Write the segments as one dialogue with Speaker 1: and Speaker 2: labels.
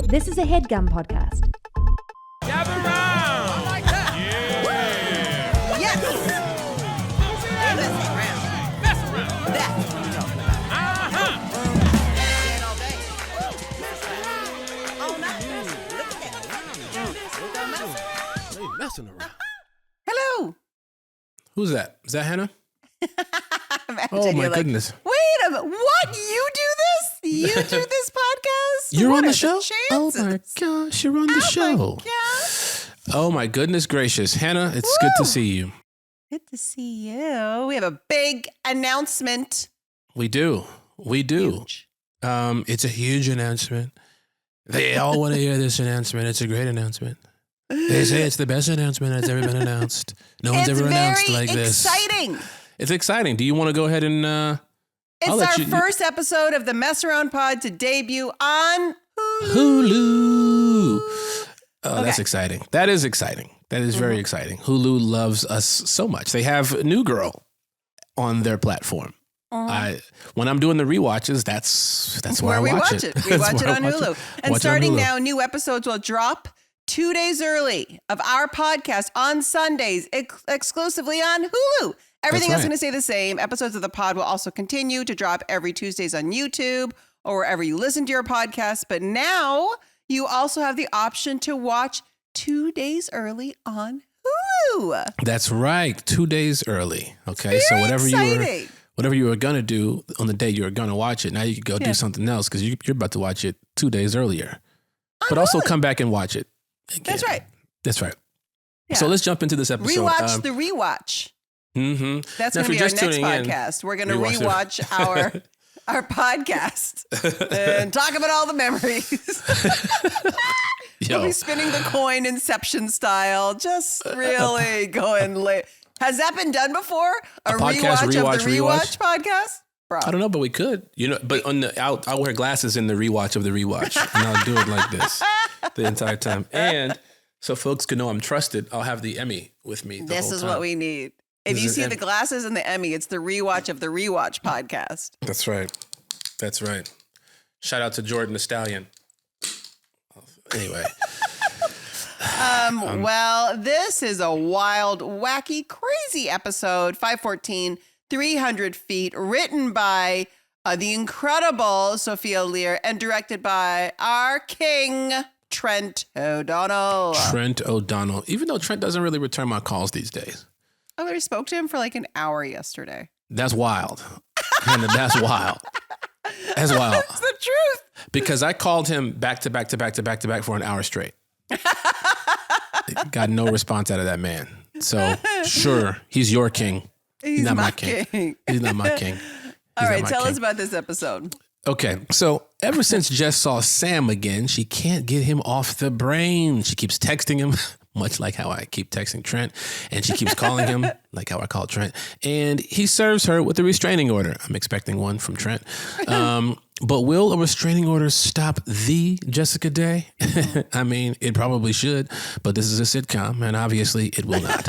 Speaker 1: This is a HeadGum podcast.
Speaker 2: Gather round! I like that! Yeah!
Speaker 3: Yes!
Speaker 2: Mess around!
Speaker 3: That's what I'm talking about. All night. Look at that.
Speaker 4: They messing around.
Speaker 3: Hello.
Speaker 4: Who's that? Is that Hannah?
Speaker 3: Imagine
Speaker 4: Oh my
Speaker 3: you're like,
Speaker 4: goodness.
Speaker 3: wait a minute. What? You do this? You do this podcast?
Speaker 4: You're
Speaker 3: What
Speaker 4: on the
Speaker 3: are
Speaker 4: show? Oh
Speaker 3: chances?
Speaker 4: my gosh, you're on the
Speaker 3: Oh
Speaker 4: show.
Speaker 3: my gosh.
Speaker 4: Oh my goodness gracious. Hannah, it's good to see you.
Speaker 3: Good to see you. We have a big announcement.
Speaker 4: We do.
Speaker 3: Huge.
Speaker 4: It's a huge announcement. They all want to hear this announcement. It's a great announcement. They say it's the best announcement that's ever been announced. No one's ever announced like this.
Speaker 3: It's exciting.
Speaker 4: It's exciting. Do you want to go ahead and
Speaker 3: It's
Speaker 4: I'll let
Speaker 3: our first episode of the Mess Around Pod to debut on
Speaker 4: Hulu? Oh, that's
Speaker 3: Okay.
Speaker 4: exciting. That is exciting. That is very exciting. Hulu loves us so much. They have New Girl on their platform. When I'm doing the rewatches, that's where I
Speaker 3: we
Speaker 4: watch
Speaker 3: watch
Speaker 4: it.
Speaker 3: it. We watch it on Hulu. And
Speaker 4: Watch it on
Speaker 3: starting
Speaker 4: Hulu.
Speaker 3: now, new episodes will drop 2 days early of our podcast on Sundays, exclusively on Hulu. Everything else is
Speaker 4: right.
Speaker 3: going to stay the same. Episodes of the pod will also continue to drop every Tuesdays on YouTube or wherever you listen to your podcast. But now you also have the option to watch 2 days early on Hulu.
Speaker 4: That's right. 2 days early. Okay.
Speaker 3: Very
Speaker 4: So
Speaker 3: exciting.
Speaker 4: whatever you were going to do on the day you were going to watch it, now you can go do something else because you're about to watch it 2 days earlier. But also come back and watch it again.
Speaker 3: That's right.
Speaker 4: That's right.
Speaker 3: Yeah.
Speaker 4: So let's jump into this episode.
Speaker 3: Rewatch the rewatch.
Speaker 4: Mm-hmm.
Speaker 3: That's
Speaker 4: Now,
Speaker 3: going to
Speaker 4: if
Speaker 3: be
Speaker 4: you're
Speaker 3: our
Speaker 4: just
Speaker 3: next
Speaker 4: tuning in,
Speaker 3: podcast. We're going to
Speaker 4: rewatch
Speaker 3: rewatch our podcast and talk about all the memories.
Speaker 4: Yo,
Speaker 3: We'll be spinning the coin Inception style, just really going late. Has that been done before? A
Speaker 4: podcast,
Speaker 3: rewatch of the
Speaker 4: rewatch?
Speaker 3: rewatch podcast? Bro.
Speaker 4: I don't know, but we could, but I'll wear glasses in the rewatch of the rewatch, and I'll do it like this the entire time. And so folks can know I'm trusted, I'll have the Emmy with me.
Speaker 3: This is what we need. If you see the glasses and the Emmy, it's the rewatch of the rewatch podcast.
Speaker 4: That's right. That's right. Shout out to Jordan the Stallion. Anyway.
Speaker 3: Well, this is a wild, wacky, crazy episode, 514, 300 feet, written by the incredible Sophia Lear and directed by our king, Trent O'Donnell.
Speaker 4: Trent O'Donnell. Even though Trent doesn't really return my calls these days.
Speaker 3: I literally spoke to him for like an hour yesterday.
Speaker 4: That's wild. Hannah, that's wild. That's wild.
Speaker 3: It's the truth.
Speaker 4: Because I called him back to back for an hour straight. Got no response out of that man. So sure, he's your king.
Speaker 3: He's
Speaker 4: not
Speaker 3: my
Speaker 4: my king. He's not my king.
Speaker 3: All right, tell us about this episode.
Speaker 4: Okay, so ever since Jess saw Sam again, she can't get him off the brain. She keeps texting him, much like how I keep texting Trent, and she keeps calling him, like how I call Trent, and he serves her with a restraining order. I'm expecting one from Trent. But will a restraining order stop the Jessica Day? I mean, it probably should, but this is a sitcom, and obviously it will not.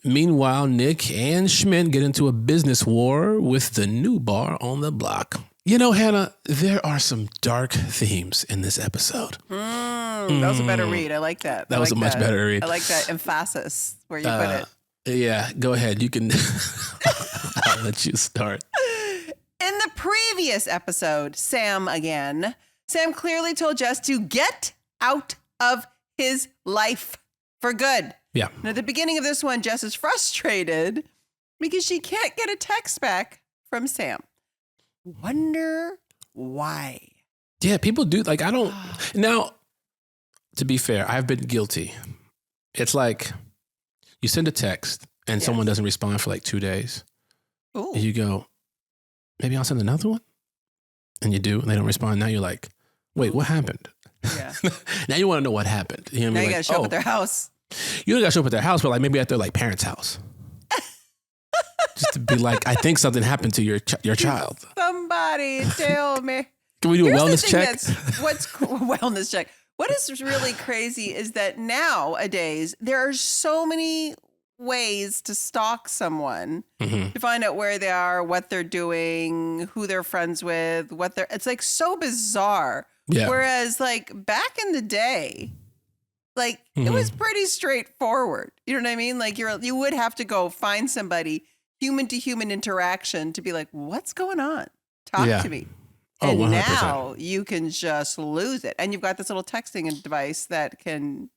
Speaker 4: Meanwhile, Nick and Schmidt get into a business war with the new bar on the block. You know, Hannah, there are some dark themes in this episode.
Speaker 3: That was a better read. I like that.
Speaker 4: That was a much better read.
Speaker 3: I like that emphasis where you put it.
Speaker 4: Yeah, go ahead. You can. I'll let you start.
Speaker 3: In the previous episode, Sam clearly told Jess to get out of his life for good.
Speaker 4: Yeah.
Speaker 3: And at the beginning of this one, Jess is frustrated because she can't get a text back from Sam. Wonder why.
Speaker 4: Yeah, people do. Like, I don't. Now, to be fair, I've been guilty. It's like you send a text and someone doesn't respond for like 2 days.
Speaker 3: Ooh.
Speaker 4: And you go, maybe I'll send another one. And you do, and they don't respond. Now you're like, wait, what happened?
Speaker 3: Yeah.
Speaker 4: Now you want to know what happened. You know
Speaker 3: Now
Speaker 4: what I
Speaker 3: you
Speaker 4: mean?
Speaker 3: got to show up at their house.
Speaker 4: You don't got to show up at their house, but like maybe at their like parents' house. Just to be like, I think something happened to your child.
Speaker 3: Somebody tell me.
Speaker 4: Can we do a
Speaker 3: Here's
Speaker 4: wellness
Speaker 3: the thing
Speaker 4: check?
Speaker 3: Wellness check. What is really crazy is that nowadays there are so many ways to stalk someone to find out where they are, what they're doing, who they're friends with, it's like so bizarre
Speaker 4: Yeah.
Speaker 3: Whereas like back in the day, like it was pretty straightforward. You know what I mean? Like you would have to go find somebody, human to human interaction, to be like, what's going on? Talk to me.
Speaker 4: Oh,
Speaker 3: And
Speaker 4: 100%.
Speaker 3: now you can just lose it. And you've got this little texting device that can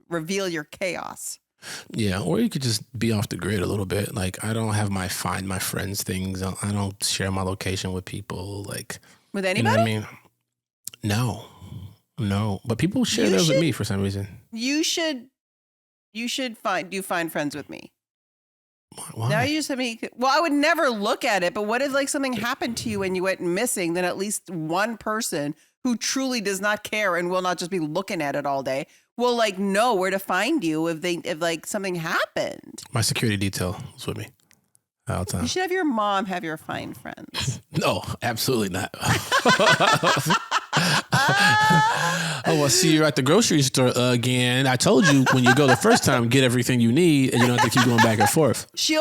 Speaker 3: reveal your chaos.
Speaker 4: Yeah, or you could just be off the grid a little bit. Like, I don't have my find my friends things. I don't share my location with people. Like,
Speaker 3: With anybody?
Speaker 4: you know what I mean? No. But people share those with me for some reason.
Speaker 3: You should find friends with me.
Speaker 4: Why?
Speaker 3: Now you just have me. Well, I would never look at it, but what if like something happened to you and you went missing? Then at least one person who truly does not care and will not just be looking at it all day will like know where to find you if like something happened.
Speaker 4: My security detail was with me all the time.
Speaker 3: You should have your mom have your find friends.
Speaker 4: No, absolutely not. Oh, I'll see you at the grocery store again. I told you when you go the first time, get everything you need, and you don't have to keep going back and forth.
Speaker 3: She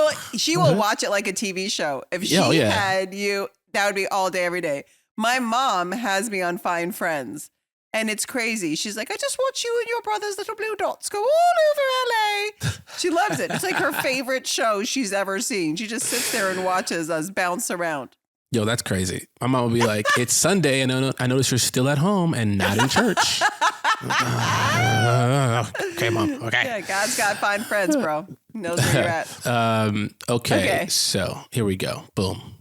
Speaker 3: will watch it like a TV show. If she had you, that would be all day, every day. My mom has me on Find Friends, and it's crazy. She's like, I just watch you and your brother's little blue dots go all over LA. She loves it. It's like her favorite show she's ever seen. She just sits there and watches us bounce around.
Speaker 4: Yo, that's crazy. My mom will be like, it's Sunday, and I notice you're still at home and not in church. Okay, Mom. Okay.
Speaker 3: Yeah, God's got Find Friends, bro. He knows where you're at.
Speaker 4: Okay, so here we go. Boom.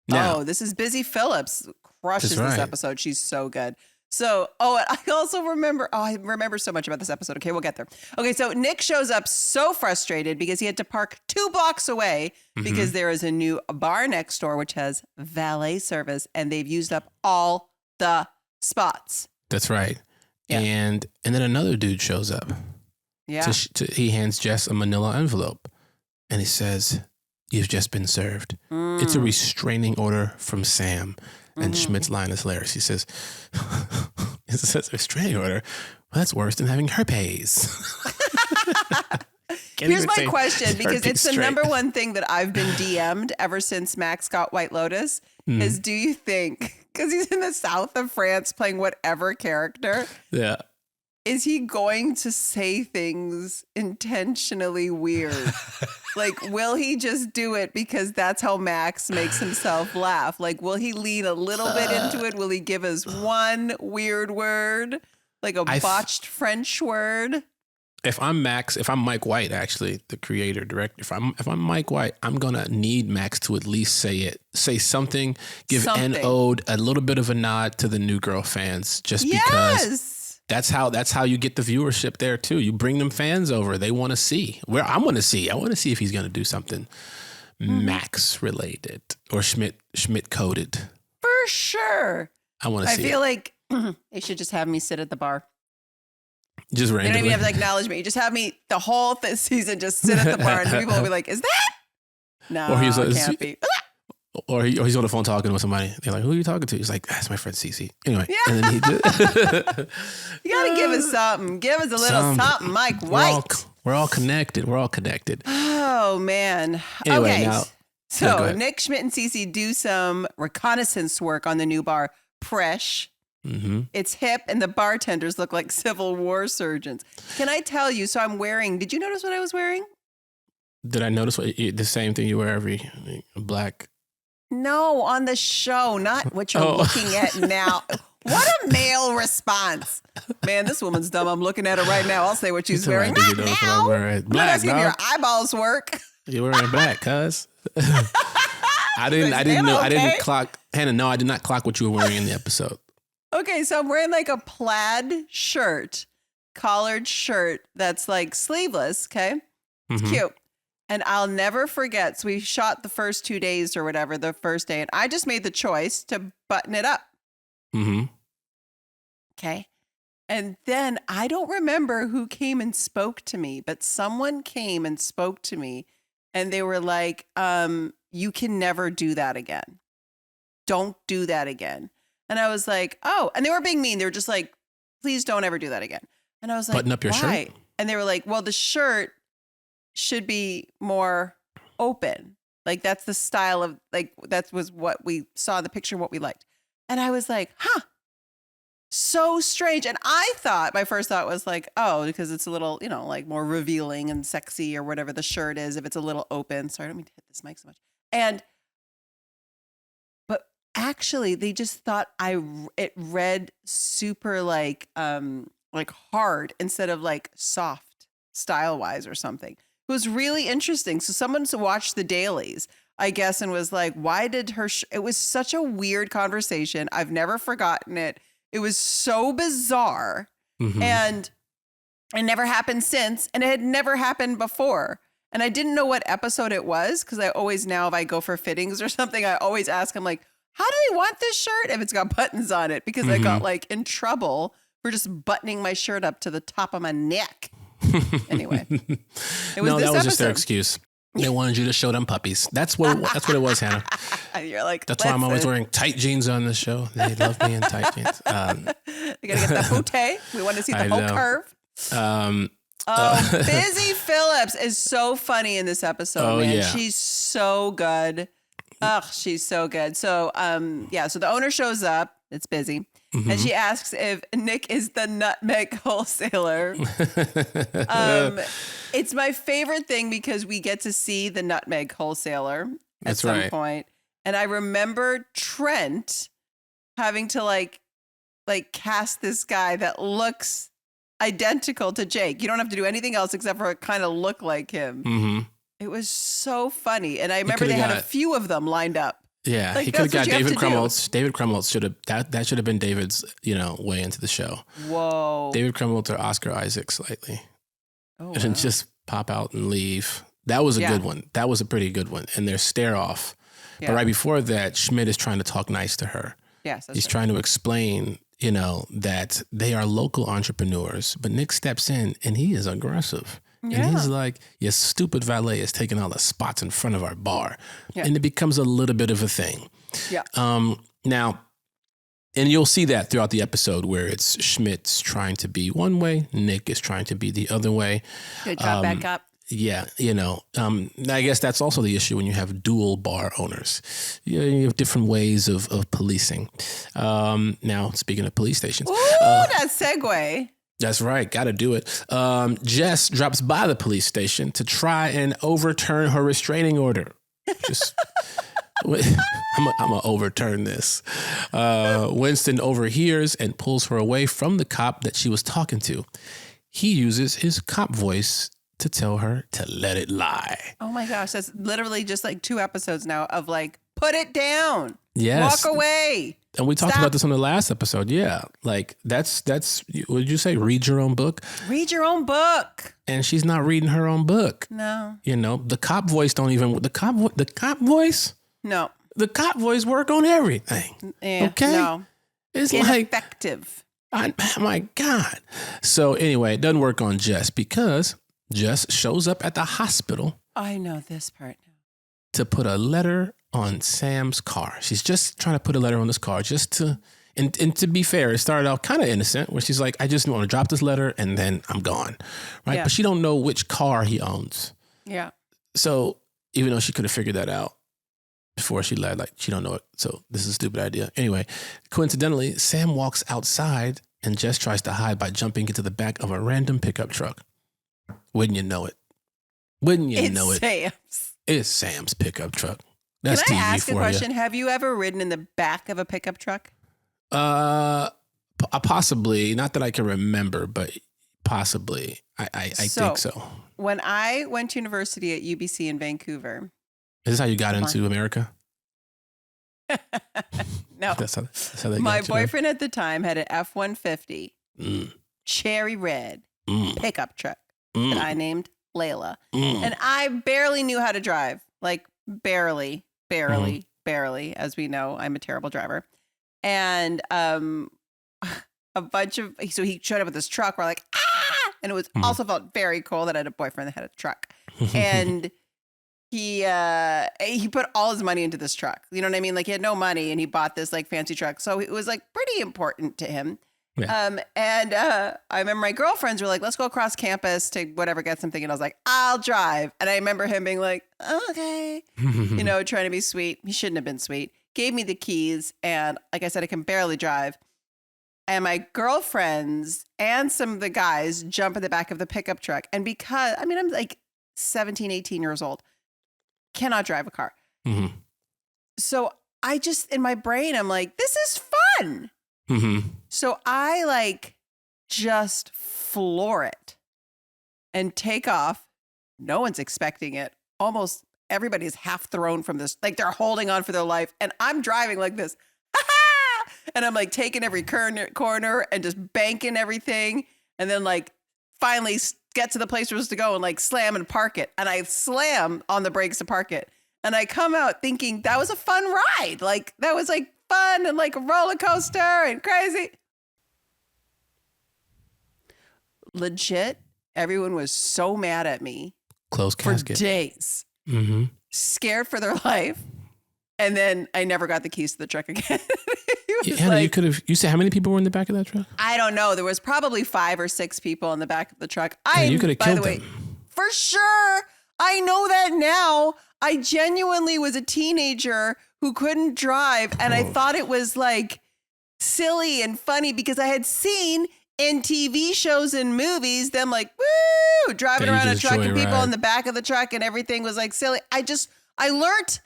Speaker 4: Now,
Speaker 3: this is Busy Phillips. Crushes
Speaker 4: That's right.
Speaker 3: this episode. She's so good. So, and I also remember, I remember so much about this episode. Okay, we'll get there. Okay, so Nick shows up so frustrated because he had to park 2 blocks away because there is a new bar next door which has valet service and they've used up all the spots.
Speaker 4: That's right.
Speaker 3: Yeah.
Speaker 4: And then another dude shows up.
Speaker 3: Yeah.
Speaker 4: He hands Jess a manila envelope and he says, you've just been served. It's a restraining order from Sam. And Schmidt's line is hilarious. He says, it says restraining order. Well, that's worse than having herpes.
Speaker 3: Here's my question, because it's the number one thing that I've been DM'd ever since Max got White Lotus, is do you think, because he's in the south of France playing whatever character,
Speaker 4: Yeah.
Speaker 3: is he going to say things intentionally weird? Like, will he just do it because that's how Max makes himself laugh? Like, will he lean a little bit into it? Will he give us one weird word? Like a botched French word?
Speaker 4: If I'm Mike White, actually, the creator, director, if I'm Mike White, I'm going to need Max to at least say something, give an ode, a little bit of a nod to the New Girl fans, just because. That's how you get the viewership there too. You bring them fans over. They want to see. I want to see if he's going to do something Max related or Schmidt coded.
Speaker 3: For sure.
Speaker 4: I want to see.
Speaker 3: I feel like they should just have me sit at the bar.
Speaker 4: Just randomly.
Speaker 3: You don't even have to acknowledge me. You just have me the whole season just sit at the bar and people will be like, is that? No,
Speaker 4: or
Speaker 3: it can't be.
Speaker 4: Or he's on the phone talking with somebody. They're like, who are you talking to? He's like, that's my friend Cece. Anyway.
Speaker 3: Yeah.
Speaker 4: And then he did.
Speaker 3: You got to give us something. Give us a little something, Mike White.
Speaker 4: We're all connected.
Speaker 3: Oh, man.
Speaker 4: Anyway,
Speaker 3: okay.
Speaker 4: now.
Speaker 3: So Nick, Schmidt, and Cece do some reconnaissance work on the new bar, Fresh.
Speaker 4: Mm-hmm.
Speaker 3: It's hip, and the bartenders look like Civil War surgeons. Can I tell you? So I'm wearing, did you notice what I was wearing?
Speaker 4: Did I notice the same thing you wear every black?
Speaker 3: No, on the show, not what you're looking at now. What a male response. Man, this woman's dumb. I'm looking at her right now. I'll say what she's wearing.
Speaker 4: Did you notice what I'm wearing? Black,
Speaker 3: asking if your eyeballs work.
Speaker 4: You're wearing black, cuz. I didn't clock. Hannah, no, I did not clock what you were wearing in the episode.
Speaker 3: Okay, so I'm wearing like a plaid shirt, collared shirt that's like sleeveless, okay? It's cute. And I'll never forget. So we shot the first 2 days or whatever, the first day. And I just made the choice to button it up.
Speaker 4: Mm-hmm.
Speaker 3: Okay. And then I don't remember who came and spoke to me, but someone came and spoke to me. And they were like, you can never do that again. Don't do that again. And I was like, oh. And they were being mean. They were just like, please don't ever do that again. And I was like,
Speaker 4: button up your
Speaker 3: why?
Speaker 4: shirt?
Speaker 3: And they were like, well, the shirt should be more open. Like that's the style of, like, that was what we saw in the picture, what we liked. And I was like, huh, So strange. And I thought, my first thought was like, oh, because it's a little, like more revealing and sexy or whatever the shirt is, if it's a little open. Sorry, I don't mean to hit this mic so much. But actually, they just thought it read super like hard instead of like soft style wise or something. It was really interesting. So someone watched the dailies, I guess, and was like, why did it was such a weird conversation. I've never forgotten it. It was so bizarre, and it never happened since, and it had never happened before. And I didn't know what episode it was, because I always now, if I go for fittings or something, I always ask them like, how do they want this shirt if it's got buttons on it? Because I got like in trouble for just buttoning my shirt up to the top of my neck. Anyway, it was
Speaker 4: that was just their excuse. They wanted you to show them puppies. That's what it was, Hannah.
Speaker 3: You're like,
Speaker 4: that's why I'm always wearing tight jeans on this show. They love me in tight jeans.
Speaker 3: You gotta get that bootay. We want to see the whole curve. Busy Phillips is so funny in this episode, man. Yeah. She's so good. Ugh, she's so good. So, so the owner shows up. It's Busy. And she asks if Nick is the Nutmeg Wholesaler. It's my favorite thing because we get to see the Nutmeg Wholesaler at some point. And I remember Trent having to like cast this guy that looks identical to Jake. You don't have to do anything else except for kind of look like him. It was so funny. And I remember they had a few of them lined up.
Speaker 4: Yeah, like, he could have got David Krumholtz. David Krumholtz should have that should have been David's, way into the show.
Speaker 3: Whoa.
Speaker 4: David Krumholtz or Oscar Isaac slightly.
Speaker 3: Oh,
Speaker 4: and just pop out and leave. That was a good one. That was a pretty good one. And their stare off. Yeah. But right before that, Schmidt is trying to talk nice to her.
Speaker 3: Yes,
Speaker 4: he's trying to explain, that they are local entrepreneurs, but Nick steps in and he is aggressive. Yeah. And he's like, your stupid valet is taking all the spots in front of our bar. Yeah. And it becomes a little bit of a thing.
Speaker 3: Yeah.
Speaker 4: Now, and you'll see that throughout the episode where it's Schmidt's trying to be one way, Nick is trying to be the other way.
Speaker 3: Good job, back up.
Speaker 4: Yeah, I guess that's also the issue when you have dual bar owners. You have different ways of policing. Now, speaking of police stations.
Speaker 3: Ooh, that segue.
Speaker 4: That's right. Got to do it. Jess drops by the police station to try and overturn her restraining order. Just, I'm going to overturn this. Winston overhears and pulls her away from the cop that she was talking to. He uses his cop voice to tell her to let it lie.
Speaker 3: Oh my gosh. That's literally just like 2 episodes now of like, put it down.
Speaker 4: Yes.
Speaker 3: Walk away.
Speaker 4: And we talked about this on the last episode. Yeah. Like that's, what did you say? Read your own book?
Speaker 3: Read your own book.
Speaker 4: And she's not reading her own book.
Speaker 3: No.
Speaker 4: The cop voice the cop voice?
Speaker 3: No.
Speaker 4: The cop voice work on everything.
Speaker 3: Yeah,
Speaker 4: okay.
Speaker 3: No.
Speaker 4: It's
Speaker 3: ineffective.
Speaker 4: My God. So anyway, it doesn't work on Jess because Jess shows up at the hospital.
Speaker 3: I know this part now.
Speaker 4: To put a letter on Sam's car. She's just trying to put a letter on this car just to, and to be fair, it started out kind of innocent where she's like, I just want to drop this letter and then I'm gone. Right. Yeah. But she don't know which car he owns.
Speaker 3: Yeah.
Speaker 4: So even though she could have figured that out before she led, like she don't know it. So this is a stupid idea. Anyway, coincidentally, Sam walks outside and Jess tries to hide by jumping into the back of a random pickup truck. Wouldn't you know it?
Speaker 3: Sam's.
Speaker 4: It's Sam's pickup truck. That's
Speaker 3: Can I
Speaker 4: TV
Speaker 3: ask a question? Have you ever ridden in the back of a pickup truck?
Speaker 4: Possibly. Not that I can remember, but possibly. I think so.
Speaker 3: When I went to university at UBC in Vancouver.
Speaker 4: Is this how you got into America?
Speaker 3: No.
Speaker 4: That's how they
Speaker 3: My boyfriend at the time had an F-150 cherry red pickup truck that I named Layla. And I barely knew how to drive. Like barely. As we know, I'm a terrible driver. And so he showed up with this truck. We're like, ah! And it was also felt very cool that I had a boyfriend that had a truck. And he put all his money into this truck. You know what I mean? Like he had no money and he bought this like fancy truck. So it was like pretty important to him. Yeah. I remember my girlfriends were like, let's go across campus to whatever, get something. And I was like, I'll drive. And I remember him being like, okay, trying to be sweet. He shouldn't have been sweet. Gave me the keys. And like I said, I can barely drive. and my girlfriends and some of the guys jump in the back of the pickup truck. And because, I mean, I'm like 17, 18 years old, cannot drive a car.
Speaker 4: Mm-hmm.
Speaker 3: So I just, in my brain, I'm like, this is fun.
Speaker 4: Mm-hmm.
Speaker 3: So I like just floor it and take off. No one's expecting it. Almost everybody's half thrown from this. Like they're holding on for their life. And I'm driving like this. And I'm like taking every corner and just banking everything. And then like finally get to the place we're supposed to go and like slam and park it. And I slam on the brakes to park it. And I come out thinking that was a fun ride. Like that was like fun and like a roller coaster and crazy. Legit, everyone was so mad at me
Speaker 4: Closed casket.
Speaker 3: for days.
Speaker 4: Mm-hmm.
Speaker 3: Scared for their life. And then I never got the keys to the truck again.
Speaker 4: Hannah,
Speaker 3: like,
Speaker 4: you could have. You said how many people were in the back of that truck?
Speaker 3: I don't know. There was probably 5 or 6 people in the back of the truck.
Speaker 4: You could have killed them.
Speaker 3: For sure. I know that now. I genuinely was a teenager who couldn't drive. And I thought it was like silly and funny because I had seen in TV shows and movies them like, woo, driving around a truck and people in the back of the truck and everything was like silly. I learned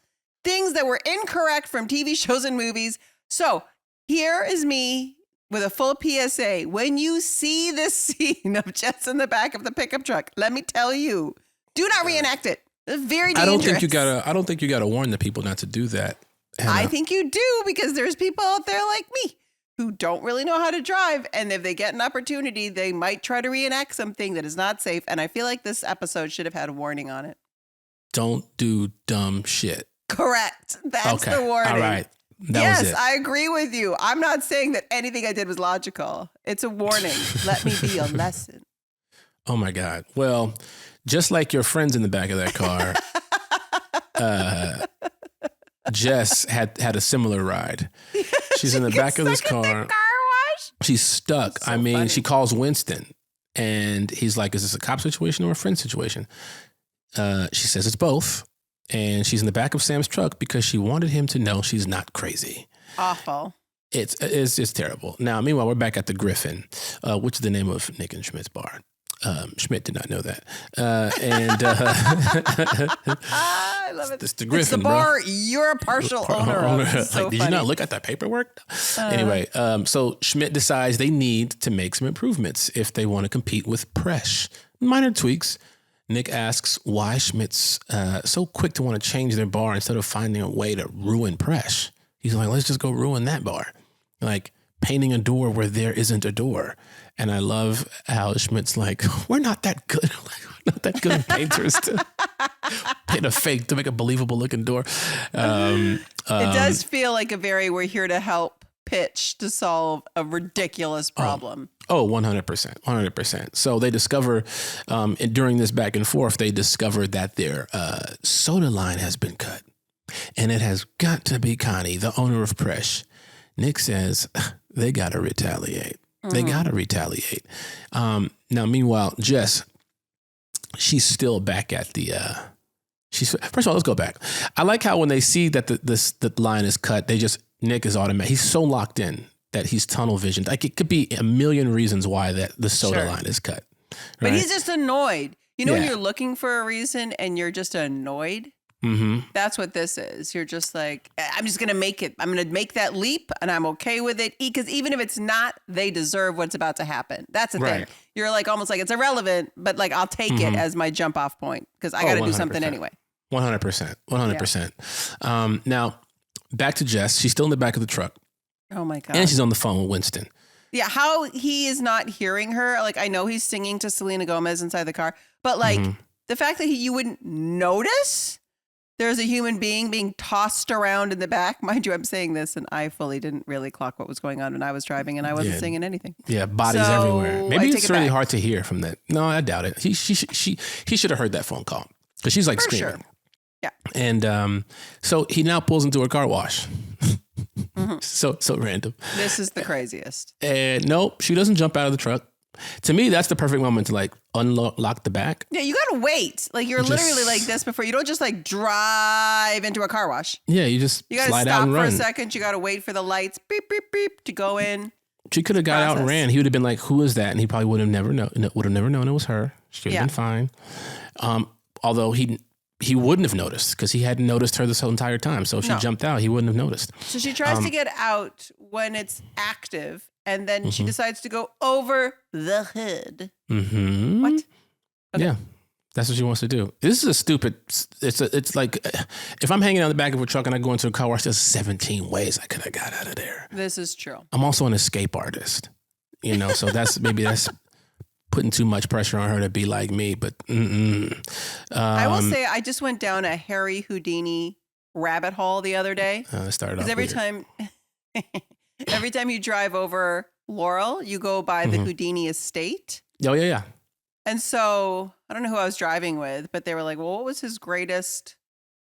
Speaker 3: things that were incorrect from TV shows and movies. So here is me with a full PSA. When you see this scene of Jess in the back of the pickup truck, let me tell you, do not reenact it. It's very dangerous.
Speaker 4: I don't think you gotta warn the people not to do that, Hannah.
Speaker 3: I think you do because there's people out there like me who don't really know how to drive. And if they get an opportunity, they might try to reenact something that is not safe. And I feel like this episode should have had a warning on it.
Speaker 4: Don't do dumb shit.
Speaker 3: Correct. That's the warning.
Speaker 4: All right. That was it.
Speaker 3: I agree with you. I'm not saying that anything I did was logical. It's a warning. Let me be a lesson.
Speaker 4: Oh my God. Well, just like your friends in the back of that car, Jess had a similar ride. She's in the back of this car. She's stuck.
Speaker 3: So
Speaker 4: I mean,
Speaker 3: funny.
Speaker 4: she calls Winston and he's like, is this a cop situation or a friend situation? She says it's both. And she's in the back of Sam's truck because she wanted him to know she's not crazy.
Speaker 3: Awful.
Speaker 4: It's terrible. Now, meanwhile, we're back at the Griffin, which is the name of Nick and Schmidt's bar. Schmidt did not know that.
Speaker 3: I love it.
Speaker 4: It's the Griffin,
Speaker 3: it's the bar you're a partial owner of. It's so
Speaker 4: did you not look at that paperwork? Anyway, so Schmidt decides they need to make some improvements if they want to compete with Presh. Minor tweaks. Nick asks why Schmidt's so quick to want to change their bar instead of finding a way to ruin Presh. He's like, let's just go ruin that bar. Like painting a door where there isn't a door. And I love how Schmidt's like, we're not that good. We're not that good painters to paint a fake, to make a believable looking door.
Speaker 3: It does feel like a very we're here to help pitch to solve a ridiculous problem.
Speaker 4: Oh, 100%. 100%. So they discover, during this back and forth, they discover that their soda line has been cut. And it has got to be Connie, the owner of Presh. Nick says, they got to retaliate. They got to retaliate. Now, meanwhile, Jess, she's still back at the... First of all, let's go back. I like how when they see that the line is cut, Nick is automatic. He's so locked in that he's tunnel visioned. Like it could be a million reasons why that the soda line is cut. Right?
Speaker 3: But he's just annoyed. You know when you're looking for a reason and you're just annoyed?
Speaker 4: Mm-hmm.
Speaker 3: That's what this is. You're just like, I'm just going to make it. I'm going to make that leap and I'm okay with it. Because even if it's not, they deserve what's about to happen. That's the thing. You're like almost like it's irrelevant, but like I'll take it as my jump off point because I got to do something anyway.
Speaker 4: 100%. 100%. Now, back to Jess. She's still in the back of the truck.
Speaker 3: Oh my God.
Speaker 4: And she's on the phone with Winston.
Speaker 3: Yeah, how he is not hearing her. Like, I know he's singing to Selena Gomez inside the car, but like the fact that you wouldn't notice there's a human being tossed around in the back. Mind you, I'm saying this and I fully didn't really clock what was going on when I was driving and I wasn't singing anything.
Speaker 4: Yeah, bodies everywhere. Maybe it's really hard to hear from that. No, I doubt it. He should have heard that phone call because she's like screaming.
Speaker 3: Sure. Yeah.
Speaker 4: And so he now pulls into a car wash. So random.
Speaker 3: This is the craziest.
Speaker 4: And nope, she doesn't jump out of the truck. To me, that's the perfect moment to like unlock the back.
Speaker 3: Yeah, you gotta wait. Like you're literally like this before. You don't just like drive into a car wash.
Speaker 4: Yeah, you gotta
Speaker 3: slide
Speaker 4: stop
Speaker 3: out and
Speaker 4: for
Speaker 3: run.
Speaker 4: a
Speaker 3: second. You gotta wait for the lights beep beep beep to go in.
Speaker 4: She could have got out and ran. He would have been like, "Who is that?" And he probably would have never known it was her. She would have been fine. Although he wouldn't have noticed because he hadn't noticed her this whole entire time. So if she jumped out, he wouldn't have noticed.
Speaker 3: So she tries to get out when it's active, and then she decides to go over the hood.
Speaker 4: Mm-hmm.
Speaker 3: What? Okay.
Speaker 4: Yeah. That's what she wants to do. This is a stupid. It's like if I'm hanging out in the back of a truck and I go into a car wash, there's 17 ways I could have got out of there.
Speaker 3: This is true.
Speaker 4: I'm also an escape artist, so that's putting too much pressure on her to be like me. But
Speaker 3: I will say I just went down a Harry Houdini rabbit hole the other day.
Speaker 4: Started off
Speaker 3: every time you drive over Laurel, you go by the Houdini estate.
Speaker 4: Oh yeah.
Speaker 3: And so I don't know who I was driving with, but they were like, well, what was his greatest,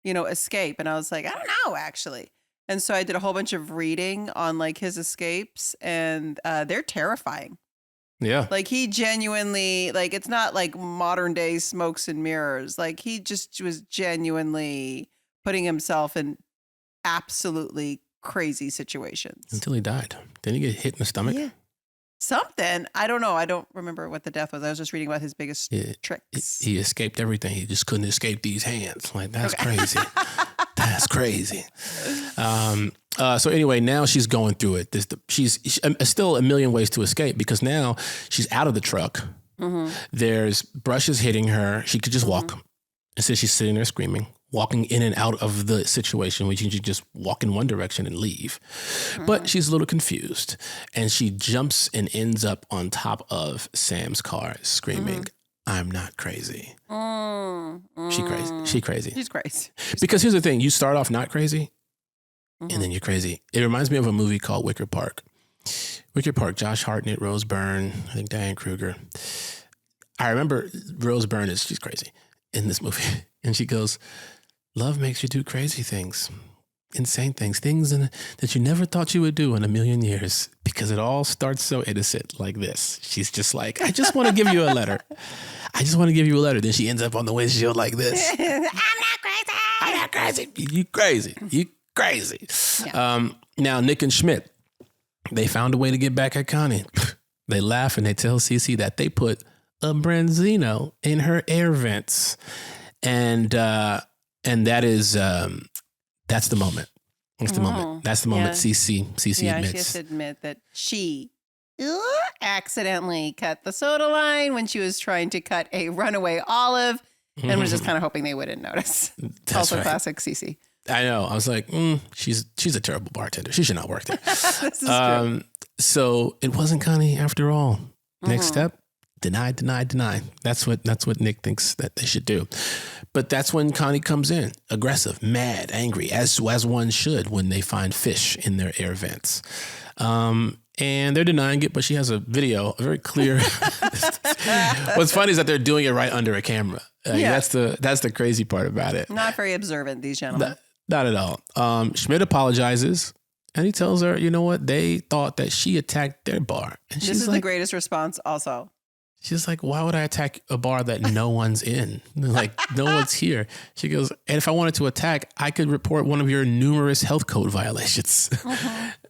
Speaker 3: escape? And I was like, I don't know, actually. And so I did a whole bunch of reading on like his escapes, and they're terrifying.
Speaker 4: Yeah.
Speaker 3: Like he genuinely, like it's not like modern day smokes and mirrors. Like he just was genuinely putting himself in absolutely crazy situations.
Speaker 4: Until he died. Didn't he get hit in the stomach?
Speaker 3: Yeah. Something. I don't know. I don't remember what the death was. I was just reading about his biggest tricks.
Speaker 4: He escaped everything. He just couldn't escape these hands. Like, that's crazy. That's crazy. So anyway, now she's going through it. She's still a million ways to escape because now she's out of the truck. Mm-hmm. There's brushes hitting her. She could just walk. Instead, she's sitting there screaming, walking in and out of the situation where you can just walk in one direction and leave. But she's a little confused, and she jumps and ends up on top of Sam's car screaming, I'm not crazy. She crazy. She crazy.
Speaker 3: She's crazy.
Speaker 4: Because here's the thing. You start off not crazy, and then you're crazy. It reminds me of a movie called Wicker Park. Wicker Park, Josh Hartnett, Rose Byrne, I think Diane Kruger. I remember Rose Byrne she's crazy in this movie. And she goes, love makes you do crazy things, insane things that you never thought you would do in a million years because it all starts so innocent like this. She's just like, I just want to give you a letter. I just want to give you a letter. Then she ends up on the windshield like this. I'm not crazy. I'm not crazy. You crazy. You crazy. Yeah. Now, Nick and Schmidt, they found a way to get back at Connie. They laugh and they tell Cece that they put a Branzino in her air vents. And that is, that's the moment. That's the moment. That's the moment Cece admits.
Speaker 3: She has to admit that she accidentally cut the soda line when she was trying to cut a runaway olive and was just kind of hoping they wouldn't notice.
Speaker 4: That's
Speaker 3: also
Speaker 4: right.
Speaker 3: Classic Cece.
Speaker 4: I know. I was like, she's a terrible bartender. She should not work there.
Speaker 3: This is true.
Speaker 4: So it wasn't Connie after all. Next step, deny. That's what Nick thinks that they should do. But that's when Connie comes in, aggressive, mad, angry, as one should when they find fish in their air vents. And they're denying it, but she has a video, a very clear. What's funny is that they're doing it right under a camera. That's the crazy part about it.
Speaker 3: Not very observant, these gentlemen.
Speaker 4: Not at all. Schmidt apologizes. And he tells her, you know what? They thought that she attacked their bar. And
Speaker 3: this is like, the greatest response also.
Speaker 4: She's like, why would I attack a bar that no one's in? Like, no one's here. She goes, and if I wanted to attack, I could report one of your numerous health code violations.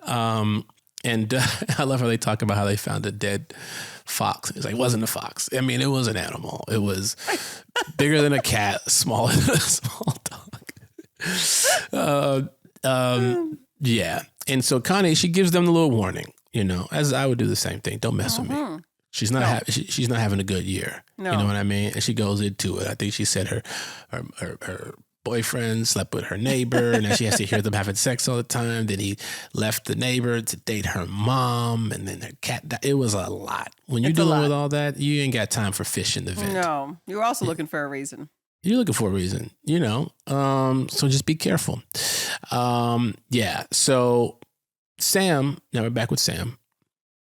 Speaker 4: And I love how they talk about how they found a dead fox. It's like, it wasn't a fox. I mean, it was an animal. It was bigger than a cat, smaller than a small dog. Yeah. And so Connie, she gives them the little warning, as I would do the same thing. Don't mess with me. She's not she's not having a good year. No. You know what I mean? And she goes into it. I think she said her boyfriend slept with her neighbor, and then she has to hear them having sex all the time. Then he left the neighbor to date her mom, and then their cat died. It was a lot. When you're dealing with all that, you ain't got time for fish in the vent.
Speaker 3: No, you're also looking for a reason.
Speaker 4: You're looking for a reason, so just be careful. Yeah. So Sam, now we're back with Sam.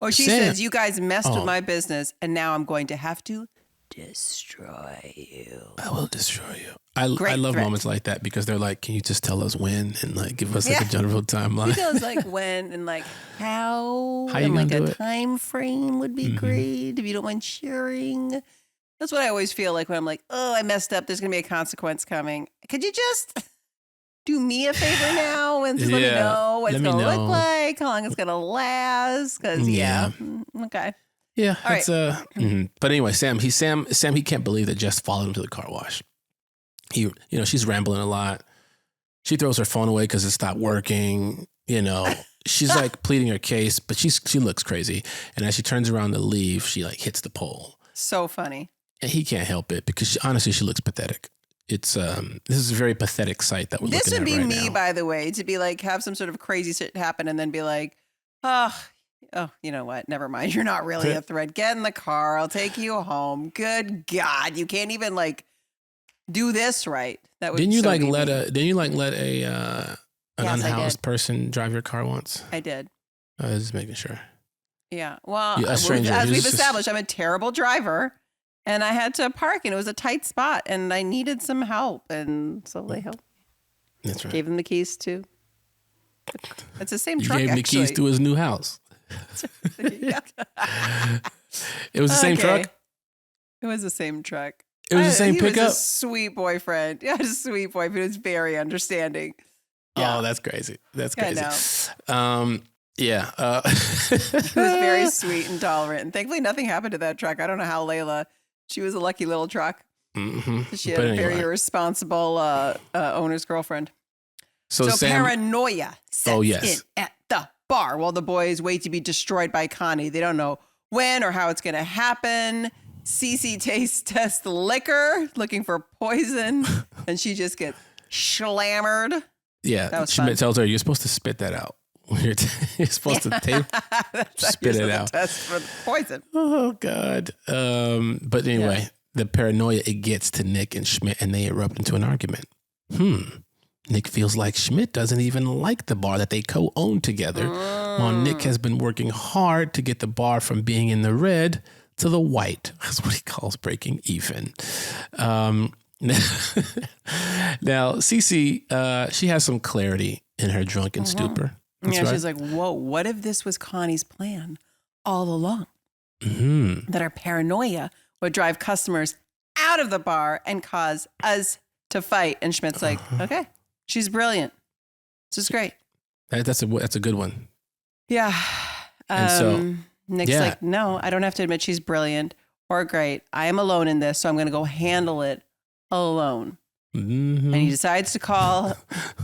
Speaker 3: Oh, she says, you guys messed with my business, and now I'm going to have to destroy you.
Speaker 4: I will destroy you. I love moments like that because they're like, can you just tell us when and like give us like a general timeline?
Speaker 3: She goes like when and like how
Speaker 4: you
Speaker 3: and like
Speaker 4: do
Speaker 3: a
Speaker 4: it?
Speaker 3: time frame would be great if you don't mind sharing. That's what I always feel like when I'm like, oh, I messed up. There's going to be a consequence coming. Could you just do me a favor now and just let me know what it's going to look like, how long it's going to last. Because, okay.
Speaker 4: Yeah,
Speaker 3: All
Speaker 4: that's But anyway, Sam, he can't believe that Jess followed him to the car wash. She's rambling a lot. She throws her phone away because it stopped working. She's like pleading her case, but she looks crazy. And as she turns around to leave, she like hits the pole.
Speaker 3: So funny.
Speaker 4: And he can't help it because honestly, she looks pathetic. It's this is a very pathetic sight that we're looking at right now. This would be me,
Speaker 3: by the way, to be like have some sort of crazy shit happen and then be like, oh, you know what? Never mind. You're not really a threat. Get in the car. I'll take you home. Good God, you can't even like do this right. That would.
Speaker 4: Didn't you let an unhoused person drive your car once?
Speaker 3: I did.
Speaker 4: I was just making sure.
Speaker 3: Yeah. Well,
Speaker 4: a stranger.
Speaker 3: As we've established, I'm a terrible driver. And I had to park, and it was a tight spot, and I needed some help, and so they helped me.
Speaker 4: That's right.
Speaker 3: Gave him the keys to. It's the same truck.
Speaker 4: You gave him the keys to his new house. It was the same truck.
Speaker 3: It was the same truck.
Speaker 4: It was the same pickup.
Speaker 3: He was a sweet boyfriend. Yeah, a sweet boy, but he was very understanding. Yeah.
Speaker 4: Oh, that's crazy. That's crazy.
Speaker 3: I know.
Speaker 4: Yeah.
Speaker 3: He was very sweet and tolerant, and thankfully nothing happened to that truck. I don't know how Layla. She was a lucky little truck.
Speaker 4: Mm-hmm.
Speaker 3: She had a very irresponsible owner's girlfriend.
Speaker 4: So Sam,
Speaker 3: paranoia sets in at the bar while the boys wait to be destroyed by Connie. They don't know when or how it's going to happen. Cece taste liquor, looking for poison, and she just gets slammered.
Speaker 4: Yeah, Schmidt tells her, you're supposed to spit that out. You're supposed to spit it out.
Speaker 3: Test for the poison.
Speaker 4: Oh God! But anyway, the paranoia it gets to Nick and Schmidt, and they erupt into an argument. Nick feels like Schmidt doesn't even like the bar that they co-own together, while Nick has been working hard to get the bar from being in the red to the white. That's what he calls breaking even. Now, Cece, she has some clarity in her drunken stupor. That's right.
Speaker 3: She's like, whoa, what if this was Connie's plan all along?
Speaker 4: Mm-hmm.
Speaker 3: That our paranoia would drive customers out of the bar and cause us to fight. And Schmidt's like, okay, she's brilliant. This is great.
Speaker 4: That's a good one.
Speaker 3: Yeah.
Speaker 4: And so
Speaker 3: Nick's like, no, I don't have to admit she's brilliant or great. I am alone in this, so I'm going to go handle it alone.
Speaker 4: Mm-hmm.
Speaker 3: And he decides to call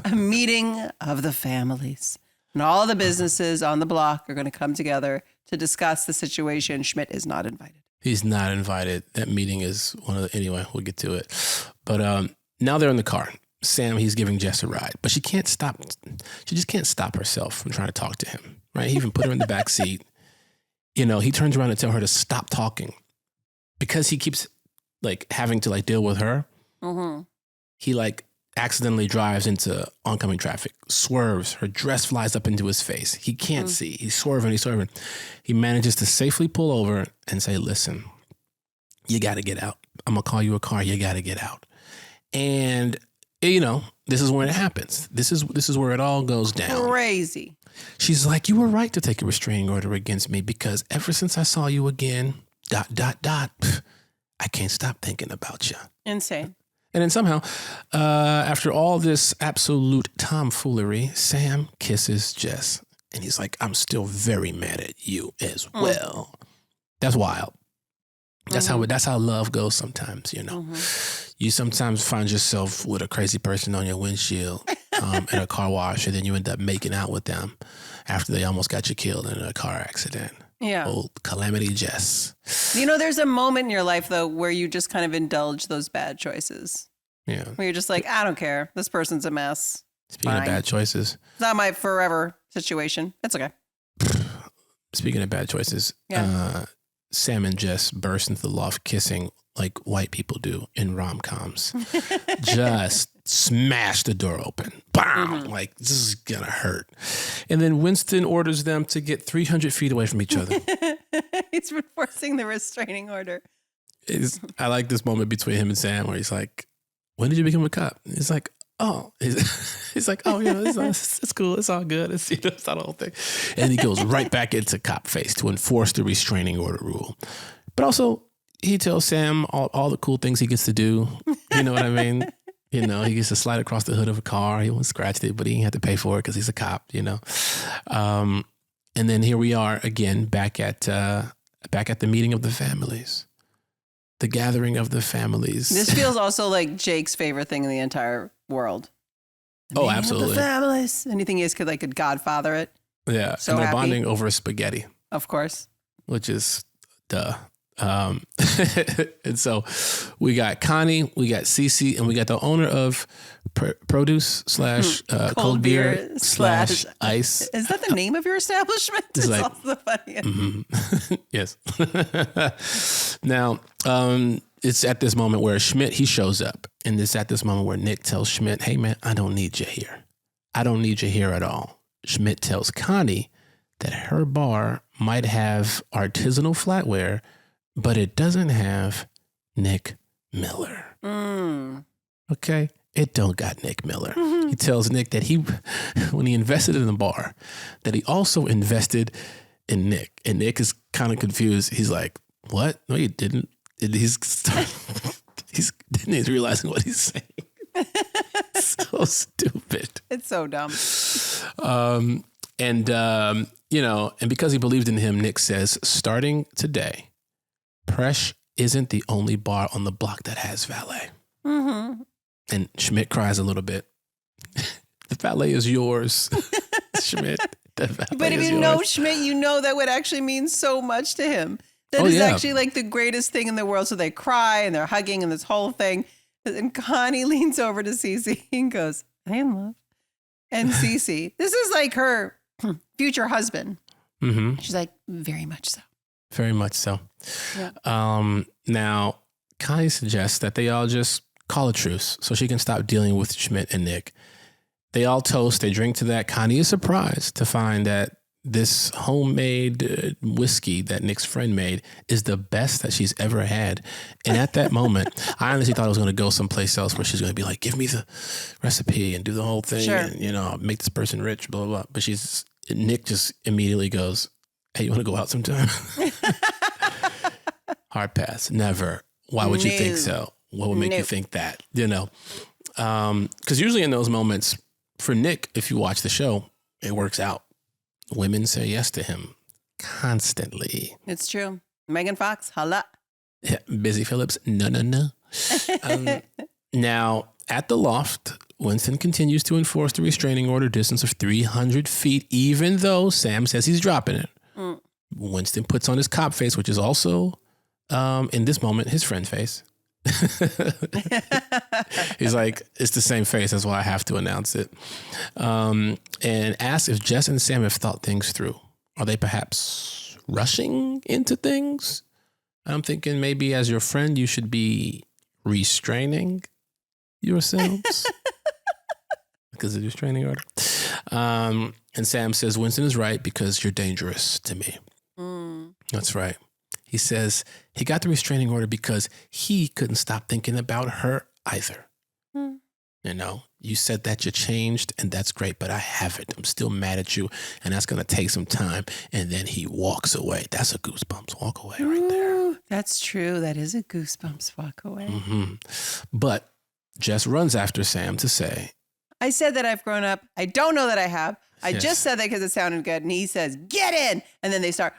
Speaker 3: a meeting of the families. And all the businesses on the block are going to come together to discuss the situation. Schmidt is not invited.
Speaker 4: He's not invited. That meeting is anyway, we'll get to it. But now they're in the car. Sam, he's giving Jess a ride, but she just can't stop herself from trying to talk to him, right? He even put her in the back seat. He turns around and tell her to stop talking because he keeps like having to like deal with her. Mm-hmm. He like accidentally drives into oncoming traffic, swerves, her dress flies up into his face. He can't see. He's swerving. He manages to safely pull over and say, listen, you got to get out. I'm going to call you a car. You got to get out. And, this is when it happens. This is where it all goes down.
Speaker 3: Crazy.
Speaker 4: She's like, you were right to take a restraining order against me because ever since I saw you again, ... I can't stop thinking about you.
Speaker 3: Insane.
Speaker 4: And then somehow, after all this absolute tomfoolery, Sam kisses Jess. And he's like, I'm still very mad at you as well. That's wild. That's how love goes sometimes, You sometimes find yourself with a crazy person on your windshield in a car wash, and then you end up making out with them after they almost got you killed in a car accident.
Speaker 3: Yeah.
Speaker 4: Old Calamity Jess.
Speaker 3: There's a moment in your life, though, where you just kind of indulge those bad choices.
Speaker 4: Yeah.
Speaker 3: Where you're just like, I don't care. This person's a mess.
Speaker 4: Speaking of bad choices.
Speaker 3: It's not my forever situation. It's okay.
Speaker 4: Speaking of bad choices, Sam and Jess burst into the loft kissing like white people do in rom-coms. Just smash the door open. Bam! Like, this is going to hurt. And then Winston orders them to get 300 feet away from each other.
Speaker 3: He's enforcing the restraining order.
Speaker 4: I like this moment between him and Sam where he's like, when did you become a cop? He's like, oh. He's like, oh, it's cool. It's all good. It's not the whole thing. And he goes right back into cop face to enforce the restraining order rule. But also, he tells Sam all the cool things he gets to do. You know what I mean? You know, he gets to slide across the hood of a car. He once scratched it, but he didn't have to pay for it because he's a cop, you know. And then here we are again, back at the meeting of the families, the gathering of the families.
Speaker 3: This feels also like Jake's favorite thing in the entire world. The
Speaker 4: Oh,
Speaker 3: meeting of
Speaker 4: absolutely.
Speaker 3: The families. Anything is could Godfather it.
Speaker 4: Yeah,
Speaker 3: So
Speaker 4: and they're
Speaker 3: happy.
Speaker 4: bonding over spaghetti,
Speaker 3: Of course.
Speaker 4: which is duh. And so we got Connie, we got Cece, and we got the owner of Produce / cold beer / ice.
Speaker 3: Is that the name of your establishment?
Speaker 4: It's
Speaker 3: It's
Speaker 4: like-
Speaker 3: also the funniest.
Speaker 4: Yes. Now, it's at this moment where Schmidt, he shows up. And it's at this moment where Nick tells Schmidt, hey, man, I don't need you here. I don't need you here at all. Schmidt tells Connie that her bar might have artisanal flatware, but it doesn't have Nick Miller. Okay? It don't got Nick Miller. He tells Nick that when he invested in the bar, that he also invested in Nick. And Nick is kind of confused. He's like, what? No, you didn't. And he's realizing what he's saying. So stupid.
Speaker 3: It's so dumb.
Speaker 4: You know, and because he believed in him, Nick says, starting today, Presh isn't the only bar on the block that has valet. And Schmidt cries a little bit. The valet is yours, Schmidt. The valet
Speaker 3: But if
Speaker 4: is
Speaker 3: you know
Speaker 4: yours.
Speaker 3: Schmidt, you know that would actually mean so much to him. That
Speaker 4: Oh,
Speaker 3: is
Speaker 4: yeah.
Speaker 3: actually like the greatest thing in the world. So they cry and they're hugging and this whole thing. And Connie leans over to Cece and goes, I am love. And Cece, this is like her future husband.
Speaker 4: Mm-hmm.
Speaker 3: She's like, very much so.
Speaker 4: Very much so.
Speaker 3: Yeah.
Speaker 4: Now, Connie suggests that they all just call a truce so she can stop dealing with Schmidt and Nick. They all toast. They drink to that. Connie is surprised to find that this homemade whiskey that Nick's friend made is the best that she's ever had. And at that moment, I honestly thought it was going to go someplace else where she's going to be like, give me the recipe and do the whole thing.
Speaker 3: Sure.
Speaker 4: And, you know, make this person rich, blah, blah, blah. But Nick just immediately goes, hey, you want to go out sometime? Hard pass. Never. Why would you think
Speaker 3: No.
Speaker 4: so? What would make you
Speaker 3: Nope.
Speaker 4: think that? You know? Because usually in those moments, for Nick, if you watch the show, it works out. Women say yes to him constantly.
Speaker 3: It's true. Megan Fox, holla.
Speaker 4: Yeah, Busy Phillips, no. Now, at the loft, Winston continues to enforce the restraining order distance of 300 feet, even though Sam says he's dropping it. Winston puts on his cop face, which is also, in this moment, his friend face. He's like, it's the same face. That's why I have to announce it. And asks if Jess and Sam have thought things through. Are they perhaps rushing into things? I'm thinking maybe as your friend, you should be restraining yourselves because of the restraining order. And Sam says, Winston is right because you're dangerous to me. That's right. He says he got the restraining order because he couldn't stop thinking about her either. You know, you said that you changed and that's great, but I haven't. I'm still mad at you and that's going to take some time. And then he walks away. That's a goosebumps walk away right there.
Speaker 3: Ooh, that's true. That is a goosebumps walk away.
Speaker 4: But Jess runs after Sam to say,
Speaker 3: I said that I've grown up. I don't know that I have. I
Speaker 4: Yes.
Speaker 3: just said that because it sounded good. And he says, get in. And then they start,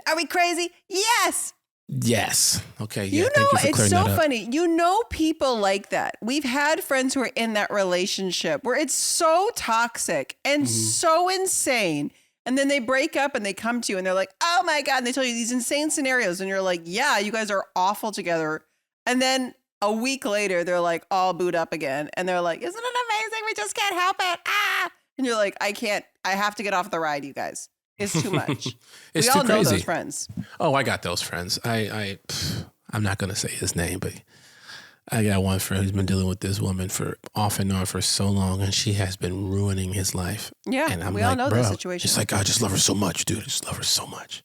Speaker 3: are we crazy? Yes.
Speaker 4: yes. Okay. Yeah.
Speaker 3: You know,
Speaker 4: thank you for
Speaker 3: it's
Speaker 4: clearing
Speaker 3: so
Speaker 4: that up.
Speaker 3: funny. You know, people like that. We've had friends who are in that relationship where it's so toxic and so insane. And then they break up and they come to you and they're like, oh my God. And they tell you these insane scenarios. And you're like, yeah, you guys are awful together. And then a week later, they're like all booed up again. And they're like, isn't it amazing? We just can't help it. Ah. And you're like, I have to get off the ride, you guys. It's too much.
Speaker 4: It's
Speaker 3: We
Speaker 4: too
Speaker 3: all know
Speaker 4: crazy.
Speaker 3: those friends.
Speaker 4: Oh, I got those friends. I'm not going to say his name, but I got one friend who's been dealing with this woman for off and on for so long, and she has been ruining his life.
Speaker 3: Yeah,
Speaker 4: and I'm
Speaker 3: we
Speaker 4: like,
Speaker 3: all know
Speaker 4: bro,
Speaker 3: the situation.
Speaker 4: It's like, I just love her so much, dude. I just love her so much.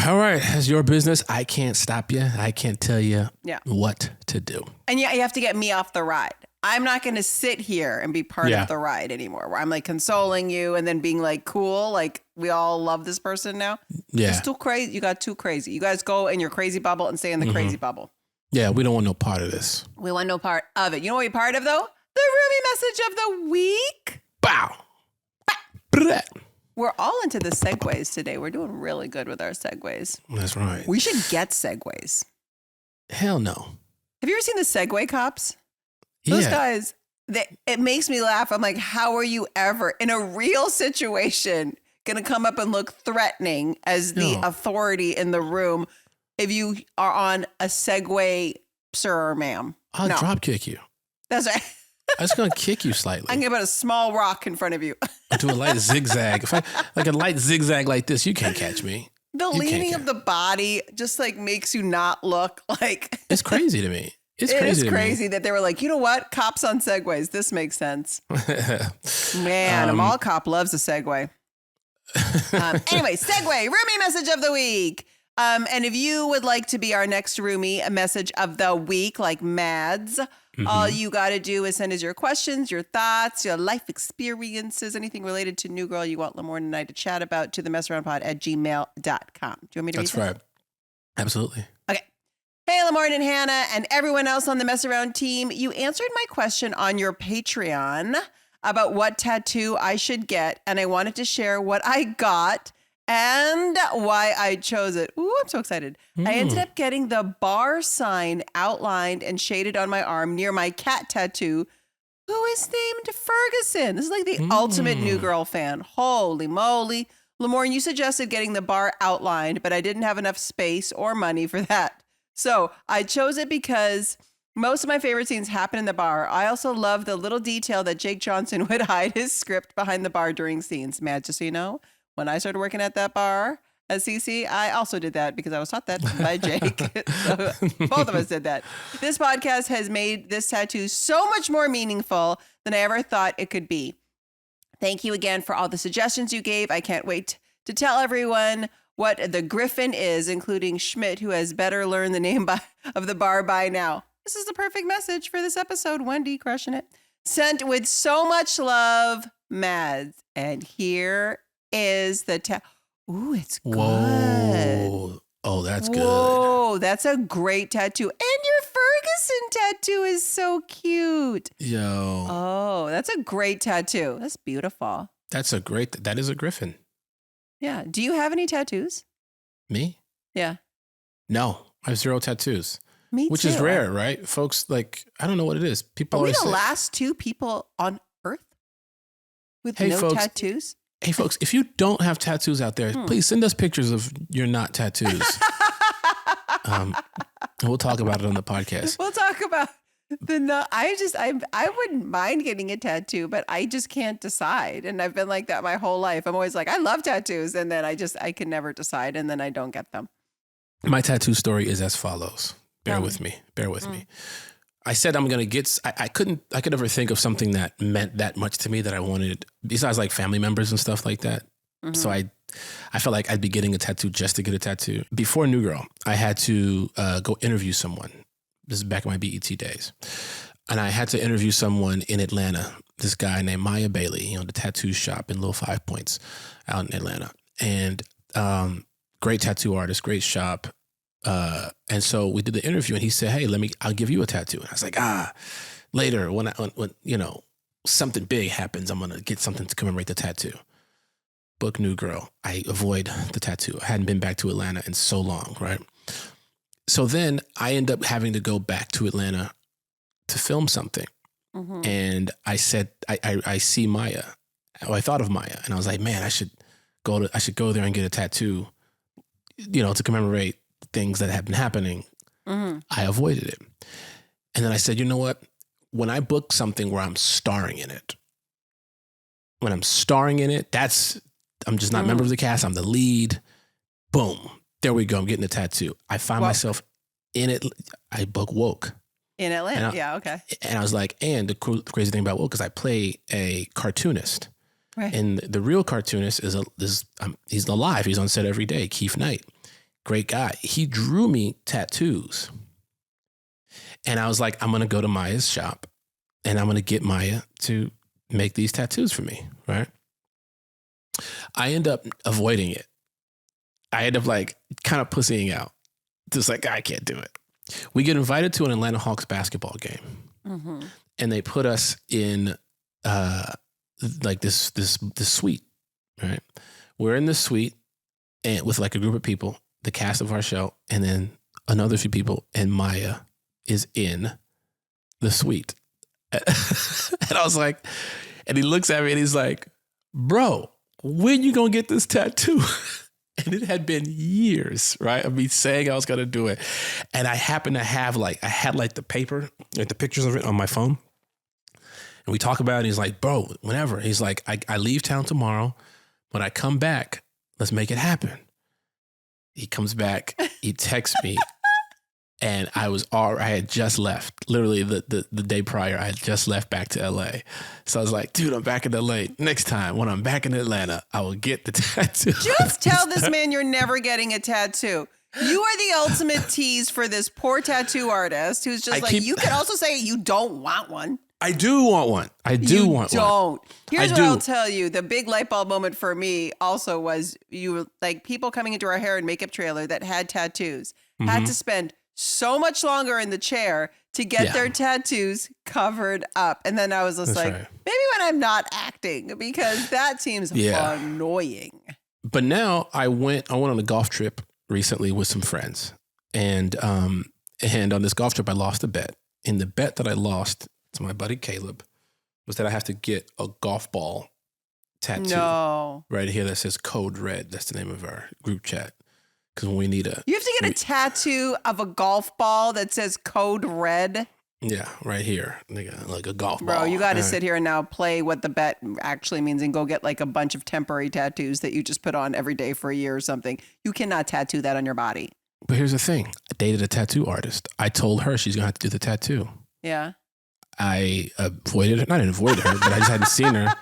Speaker 4: All right, that's your business. I can't stop you. I can't tell you what to do.
Speaker 3: And yeah, you have to get me off the ride. I'm not going to sit here and be part
Speaker 4: Yeah.
Speaker 3: of the ride anymore, where I'm like consoling you and then being like, cool, like we all love this person now.
Speaker 4: Yeah.
Speaker 3: It's too crazy. You got too crazy. You guys go in your crazy bubble and stay in the crazy bubble.
Speaker 4: Yeah, we don't want no part of this.
Speaker 3: We want no part of it. You know what we're part of, though? The Ruby message of the week.
Speaker 4: Bow. Blah.
Speaker 3: We're all into the segues today. We're doing really good with our segues.
Speaker 4: That's right.
Speaker 3: We should get segues.
Speaker 4: Hell no.
Speaker 3: Have you ever seen the Segway cops? Those
Speaker 4: Yeah.
Speaker 3: guys, it makes me laugh. I'm like, how are you ever in a real situation going to come up and look threatening as the
Speaker 4: No.
Speaker 3: authority in the room if you are on a Segway, sir or ma'am?
Speaker 4: I'll
Speaker 3: No.
Speaker 4: drop kick you.
Speaker 3: That's right.
Speaker 4: I'm just going to kick you slightly.
Speaker 3: I'm going to put a small rock in front of you.
Speaker 4: I'll do a light zigzag. Like a light zigzag like this, you can't catch me.
Speaker 3: The
Speaker 4: You can't
Speaker 3: leaning
Speaker 4: catch-
Speaker 3: of the body just like makes you not look like...
Speaker 4: It's crazy to me. It's
Speaker 3: It
Speaker 4: crazy
Speaker 3: is
Speaker 4: to
Speaker 3: crazy that they were like, you know what? Cops on Segways. This makes sense.
Speaker 4: me.
Speaker 3: Man, a mall cop loves a Segway. Anyway, Segway, Roomy message of the week. And if you would like to be our next Roomy message of the week, like Mads, all you got to do is send us your questions, your thoughts, your life experiences, anything related to New Girl you want Lamorne and I to chat about to the messaroundpod@gmail.com. Do you want me to read
Speaker 4: That's
Speaker 3: that?
Speaker 4: right. Absolutely.
Speaker 3: Okay. Hey, Lamorne and Hannah and everyone else on the Mess Around team. You answered my question on your Patreon about what tattoo I should get, and I wanted to share what I got and why I chose it. Ooh, I'm so excited. I ended up getting the bar sign outlined and shaded on my arm near my cat tattoo, who is named Ferguson. This is like the ultimate New Girl fan. Holy moly. Lamorne, you suggested getting the bar outlined, but I didn't have enough space or money for that. So I chose it because most of my favorite scenes happen in the bar. I also love the little detail that Jake Johnson would hide his script behind the bar during scenes. Matt, just so you know, when I started working at that bar at CC, I also did that because I was taught that by Jake. So both of us did that. This podcast has made this tattoo so much more meaningful than I ever thought it could be. Thank you again for all the suggestions you gave. I can't wait to tell everyone what the Griffin is, including Schmidt, who has better learned the name of the bar by now. This is the perfect message for this episode. Wendy crushing it. Sent with so much love, Mads. And here is the Ooh, it's good.
Speaker 4: Whoa. Oh, that's good.
Speaker 3: Whoa, that's a great tattoo. And your Ferguson tattoo is so cute.
Speaker 4: Yo.
Speaker 3: Oh, that's a great tattoo. That's beautiful.
Speaker 4: That is a griffin.
Speaker 3: Yeah. Do you have any tattoos?
Speaker 4: Me?
Speaker 3: Yeah.
Speaker 4: No, I have 0 tattoos.
Speaker 3: Me
Speaker 4: Which
Speaker 3: too.
Speaker 4: is rare, right? Folks, like, I don't know what it is. People
Speaker 3: Are we
Speaker 4: always
Speaker 3: the
Speaker 4: say,
Speaker 3: last 2 people on Earth with
Speaker 4: Hey,
Speaker 3: no
Speaker 4: folks.
Speaker 3: tattoos?
Speaker 4: hey, folks, if you don't have tattoos out there, please send us pictures of your not tattoos. And we'll talk about it on the podcast.
Speaker 3: We'll talk about I wouldn't mind getting a tattoo, but I just can't decide. And I've been like that my whole life. I'm always like, I love tattoos. And then I can never decide. And then I don't get them.
Speaker 4: My tattoo story is as follows. Bear
Speaker 3: Tell
Speaker 4: with me. I said I could never think of something that meant that much to me that I wanted, besides like family members and stuff like that. So I felt like I'd be getting a tattoo just to get a tattoo. Before New Girl, I had to go interview someone. This is back in my BET days. And I had to interview someone in Atlanta, this guy named Maya Bailey, the tattoo shop in Little 5 Points out in Atlanta. And great tattoo artist, great shop. And so we did the interview and he said, hey, I'll give you a tattoo. And I was like, later when something big happens, I'm going to get something to commemorate the tattoo. Book New Girl. I avoid the tattoo. I hadn't been back to Atlanta in so long, right? So then I end up having to go back to Atlanta to film something. And I said, I see Maya. I thought of Maya and I was like, man, I should go there and get a tattoo, to commemorate things that have been happening. I avoided it. And then I said, you know what? When I book something where I'm starring in it, I'm just not a member of the cast. I'm the lead. Boom. There we go. I'm getting a tattoo. I find myself in it. I book Woke.
Speaker 3: In Atlanta. Yeah. Okay.
Speaker 4: And I was like, and the crazy thing about Woke is I play a cartoonist.
Speaker 3: Right.
Speaker 4: And the real cartoonist he's alive. He's on set every day. Keith Knight. Great guy. He drew me tattoos. And I was like, I'm going to go to Maya's shop and I'm going to get Maya to make these tattoos for me. Right. I end up avoiding it. I end up like kind of pussying out. Just like, I can't do it. We get invited to an Atlanta Hawks basketball game, and they put us in like this suite. Right, we're in this suite and with like a group of people, the cast of our show, and then another few people, and Maya is in the suite. And I was like, and he looks at me and he's like, bro, when you gonna get this tattoo? And it had been years, right, of me saying I was gonna do it. And I happened to have I had the paper, like the pictures of it on my phone. And we talk about it. And he's like, bro, whenever. He's like, I leave town tomorrow. When I come back, let's make it happen. He comes back, he texts me, and I had just left. Literally the day prior, I had just left back to LA. So I was like, dude, I'm back in LA. Next time, when I'm back in Atlanta, I will get the tattoo.
Speaker 3: Just tell this man you're never getting a tattoo. You are the ultimate tease for this poor tattoo artist who's just you can also say you don't want one.
Speaker 4: I do want one. I do want one.
Speaker 3: Don't. Here's what I'll tell you. The big light bulb moment for me also was people coming into our hair and makeup trailer that had tattoos had to spend so much longer in the chair to get their tattoos covered up. And then I was just maybe when I'm not acting, because that seems annoying.
Speaker 4: But now I went on a golf trip recently with some friends. And on this golf trip, I lost a bet. And the bet that I lost to my buddy Caleb was that I have to get a golf ball tattoo right here that says Code Red. That's the name of our group chat. Because when we need
Speaker 3: you have to get a tattoo of a golf ball that says Code Red.
Speaker 4: Yeah, right here, like a golf ball.
Speaker 3: Bro, you got to sit here and now play what the bet actually means and go get like a bunch of temporary tattoos that you just put on every day for a year or something. You cannot tattoo that on your body.
Speaker 4: But here's the thing: I dated a tattoo artist. I told her she's gonna have to do the tattoo.
Speaker 3: Yeah.
Speaker 4: I avoided her. I didn't avoid her, but I just hadn't seen her.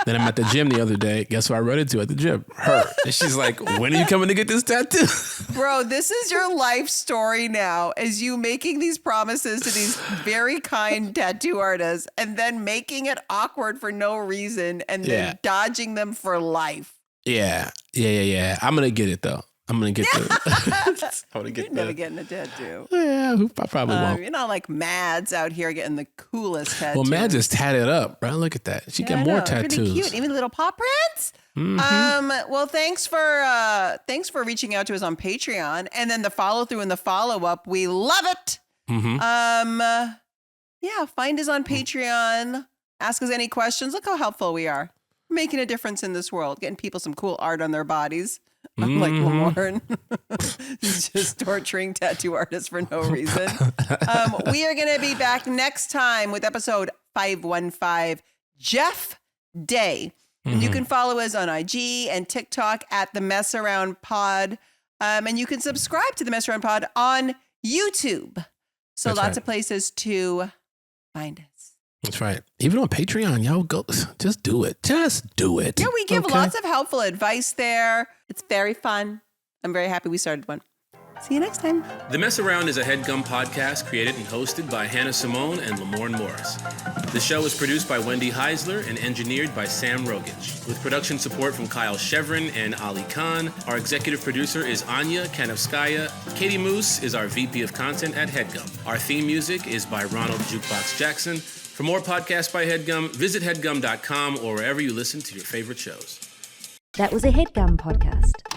Speaker 4: Then I'm at the gym the other day. Guess who I run into at the gym? Her. And she's like, when are you coming to get this tattoo?
Speaker 3: Bro, this is your life story now, as you making these promises to these very kind tattoo artists and then making it awkward for no reason and then dodging them for life.
Speaker 4: Yeah. I'm going to get it, though. I'm going to get
Speaker 3: You're never getting a tattoo.
Speaker 4: Yeah, I probably won't.
Speaker 3: You're not like Mads out here getting the coolest tattoo.
Speaker 4: Well, Mads is tatted up, right? Look at that. She get more tattoos.
Speaker 3: Really cute. Even little paw prints. Mm-hmm. Well, thanks for reaching out to us on Patreon, and then the follow through and the follow up. We love it. Mm-hmm. Find us on Patreon. Ask us any questions. Look how helpful we are. We're making a difference in this world, getting people some cool art on their bodies. Like Lamorne, just torturing tattoo artists for no reason. We are going to be back next time with episode 515, Jeff Day. And you can follow us on IG and TikTok at The Mess Around Pod. And you can subscribe to The Mess Around Pod on YouTube. So
Speaker 4: That's
Speaker 3: lots
Speaker 4: right.
Speaker 3: of places to find us.
Speaker 4: That's right. Even on Patreon, y'all go, just do it. Just do it.
Speaker 3: Yeah, we give lots of helpful advice there. It's very fun. I'm very happy we started one. See you next time.
Speaker 4: The Mess Around is a HeadGum podcast created and hosted by Hannah Simone and Lamorne Morris. The show is produced by Wendy Heisler and engineered by Sam Rogich, with production support from Kyle Chevron and Ali Khan. Our executive producer is Anya Kanovskaya. Katie Moose is our VP of Content at HeadGum. Our theme music is by Ronald Jukebox Jackson. For more podcasts by HeadGum, visit headgum.com or wherever you listen to your favorite shows.
Speaker 1: That was a HeadGum podcast.